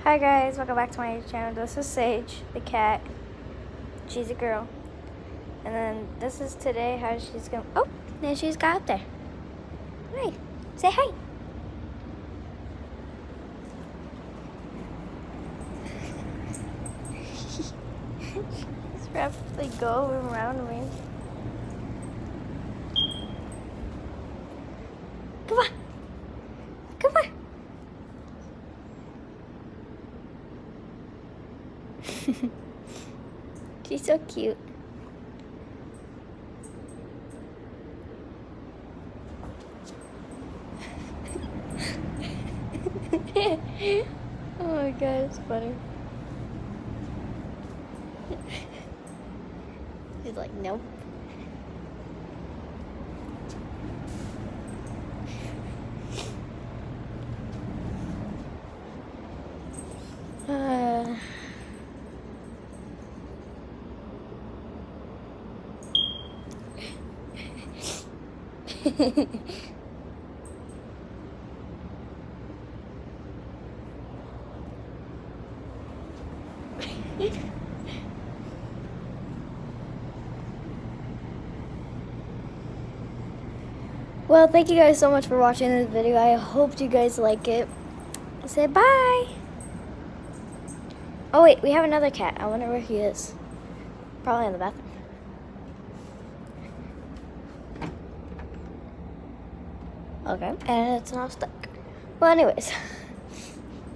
Hi guys, welcome back to my channel. This is Sage, the cat. She's a girl. And then this is today how she's going. Oh, there she's got up there. Hi, say hi. She's rapidly going around me. Come on. Come on. She's so cute. Oh my god, it's funny. She's like, nope. Well, thank you guys so much for watching this video. I hope you guys like it. Say bye. Oh wait, we have another cat. I wonder where he is. Probably in the bathroom. Okay, and it's not stuck. Well, anyways,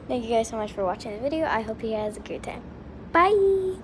thank you guys so much for watching the video. I hope you guys have a great time. Bye.